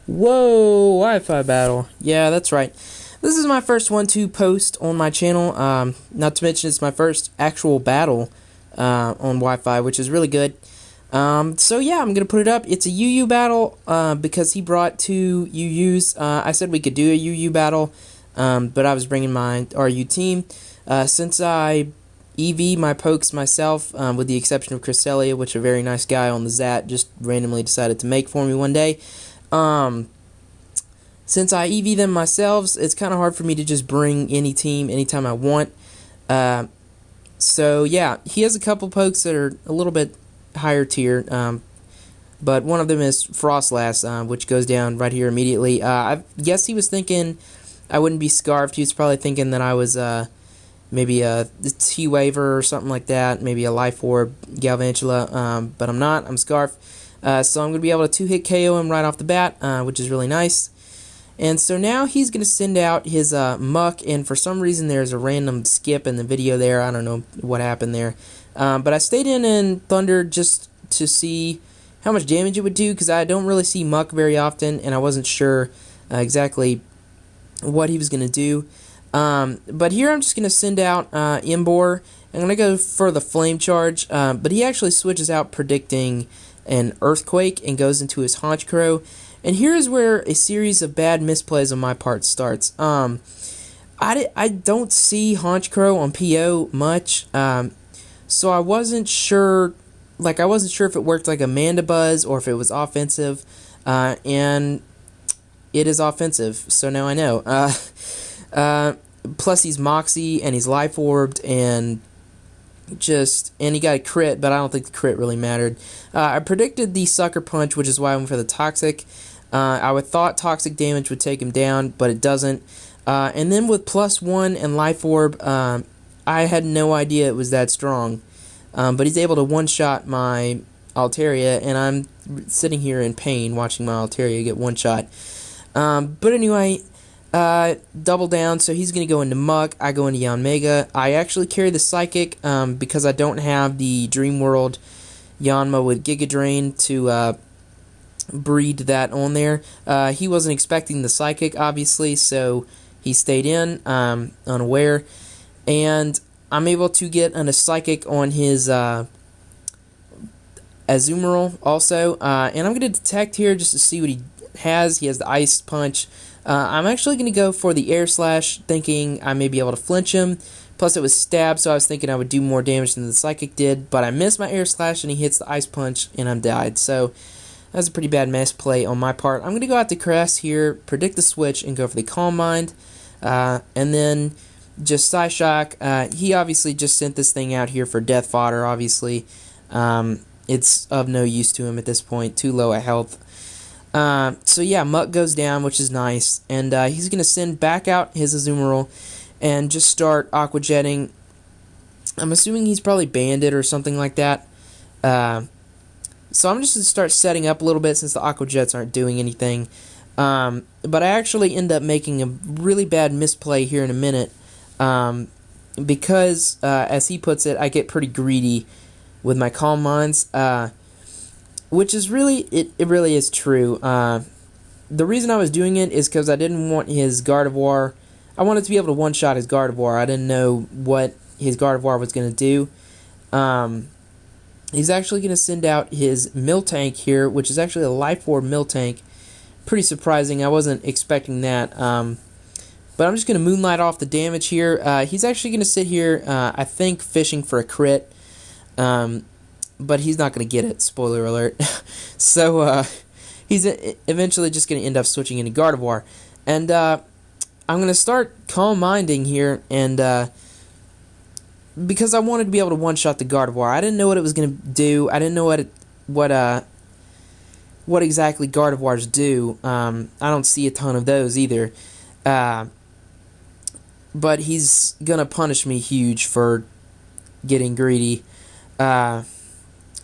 Whoa, Wi-Fi battle. Yeah, that's right. This is my first one to post on my channel. Not to mention it's my first actual battle on Wi-Fi, which is really good. So yeah, I'm gonna put it up. It's a UU battle because he brought two UUs. I said we could do a UU battle, but I was bringing my RU team. Since I EV my pokes myself, with the exception of Cresselia, which a very nice guy on the Zat just randomly decided to make for me one day. Since I EV them myself, it's kind of hard for me to just bring any team anytime I want. So yeah, he has a couple pokes that are a little bit higher tier, but one of them is Frostlass, which goes down right here immediately. I guess he was thinking I wouldn't be Scarfed. He was probably thinking that I was maybe a T-Waver or something like that, maybe a Life Orb Galvantula, but I'm not. I'm Scarf. So I'm going to be able to 2-hit KO him right off the bat, which is really nice. And so now he's going to send out his Muck, and for some reason there's a random skip in the video there. I don't know what happened there. But I stayed in Thunder just to see how much damage it would do, because I don't really see Muck very often, and I wasn't sure exactly what he was going to do. But here I'm just going to send out Imbor. I'm going to go for the Flame Charge, but he actually switches out predicting an Earthquake and goes into his Haunch Crow. And here's where a series of bad misplays on my part starts. I don't see Haunch Crow on PO much, so I wasn't sure. I wasn't sure if it worked like a Mandibuzz or if it was offensive, and it is offensive. So now I know. Plus he's Moxie and he's Life Orbed and he got a crit, but I don't think the crit really mattered. I predicted the Sucker Punch, which is why I went for the Toxic. I would thought Toxic damage would take him down, but it doesn't. And then with +1 and Life Orb, I had no idea it was that strong. But he's able to one-shot my Altaria, and I'm sitting here in pain watching my Altaria get one-shot. But anyway, double down, so he's going to go into Muck, I go into Yanmega. I actually carry the Psychic because I don't have the Dream World Yanma with Giga Drain to breed that on there. He wasn't expecting the Psychic, obviously, so he stayed in, unaware. And I'm able to get a Psychic on his Azumarill also. And I'm going to detect here just to see what he has. He has the Ice Punch. I'm actually going to go for the Air Slash, thinking I may be able to flinch him. Plus it was Stab, so I was thinking I would do more damage than the Psychic did. But I missed my Air Slash, and he hits the Ice Punch, and I'm died. So that's a pretty bad mess play on my part. I'm going to go out to Caress here, predict the switch, and go for the Calm Mind. And then just Psyshock. He obviously just sent this thing out here for death fodder, obviously. It's of no use to him at this point, too low at health. So yeah, Muck goes down, which is nice, and he's going to send back out his Azumarill and just start Aqua Jetting. I'm assuming he's probably Bandit or something like that. So I'm just going to start setting up a little bit since the Aqua Jets aren't doing anything. But I actually end up making a really bad misplay here in a minute, because, as he puts it, I get pretty greedy with my Calm Minds. Which is really, it really is true. The reason I was doing it is because I didn't want his Gardevoir. I wanted to be able to one-shot his Gardevoir. I didn't know what his Gardevoir was going to do. He's actually going to send out his Miltank here, which is actually a Life Orb Miltank. Pretty surprising. I wasn't expecting that. But I'm just going to Moonlight off the damage here. He's actually going to sit here, I think, fishing for a crit. But he's not going to get it, spoiler alert. So, he's eventually just going to end up switching into Gardevoir. And, I'm going to start Calm Minding here, and, because I wanted to be able to one-shot the Gardevoir. I didn't know what it was going to do. I didn't know what exactly Gardevoirs do. I don't see a ton of those either. But he's going to punish me huge for getting greedy.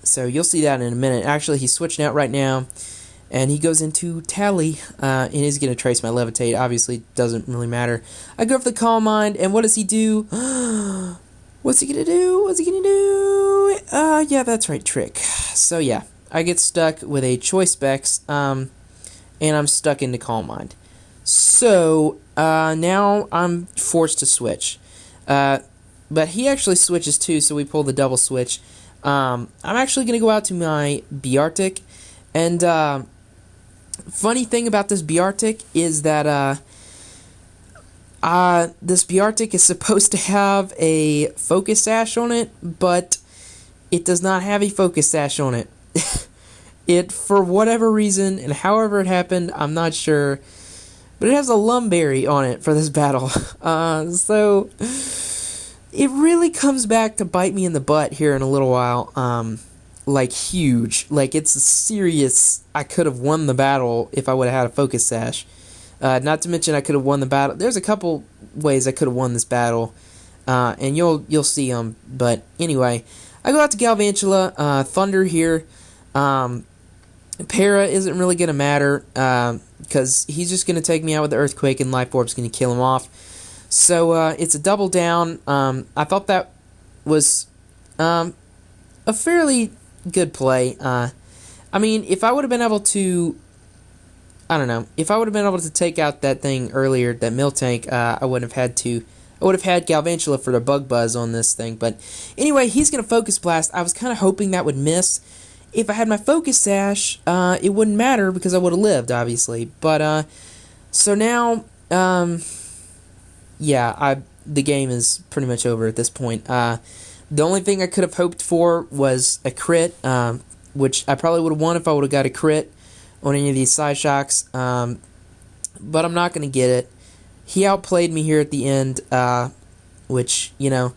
So you'll see that in a minute. Actually, he's switching out right now, and he goes into Tally, and he's going to trace my Levitate. Obviously, doesn't really matter. I go for the Calm Mind, and what does he do? What's he going to do? What's he going to do? Yeah, that's right, Trick. So yeah, I get stuck with a Choice Specs, and I'm stuck into Calm Mind. So now I'm forced to switch. But he actually switches too, so we pull the double switch. I'm actually going to go out to my Beartic, and funny thing about this Beartic is that this Beartic is supposed to have a Focus Sash on it, but it does not have a Focus Sash on it. It, for whatever reason, and however it happened, I'm not sure, but it has a Lumberry on it for this battle. So it really comes back to bite me in the butt here in a little while. Like, huge. Like, it's a serious... I could have won the battle if I would have had a Focus Sash. Not to mention I could have won the battle. There's a couple ways I could have won this battle, and you'll see them. But anyway, I go out to Galvantula, Thunder here. Para isn't really going to matter, because he's just going to take me out with the Earthquake, and Life Orb's going to kill him off. So it's a double down. I thought that was a fairly good play. I mean, if I would have been able to... I don't know. If I would have been able to take out that thing earlier, that Miltank, I wouldn't have had to... I would have had Galvantula for the Bug Buzz on this thing. But anyway, he's going to Focus Blast. I was kind of hoping that would miss. If I had my Focus Sash, it wouldn't matter because I would have lived, obviously. But, so now, yeah, the game is pretty much over at this point. The only thing I could have hoped for was a crit, which I probably would have won if I would have got a crit on any of these side shocks, but I'm not going to get it. He outplayed me here at the end, which, you know,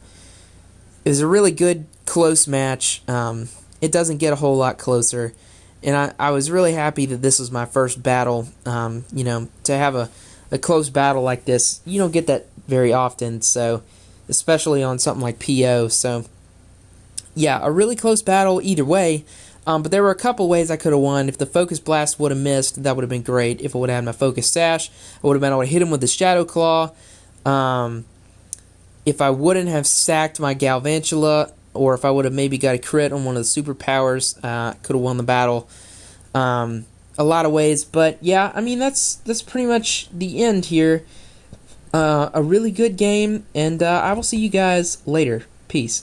it was a really good, close match. It doesn't get a whole lot closer, and I was really happy that this was my first battle. You know, to have a close battle like this, you don't get that very often, so especially on something like PO. So, yeah, a really close battle either way. But there were a couple ways I could have won. If the Focus Blast would have missed, that would have been great. If I would have had my Focus Sash, I would have been able to hit him with the Shadow Claw. If I wouldn't have sacked my Galvantula, or if I would have maybe got a crit on one of the superpowers, could have won the battle. A lot of ways. But yeah, I mean, that's pretty much the end here. A really good game, and I will see you guys later. Peace.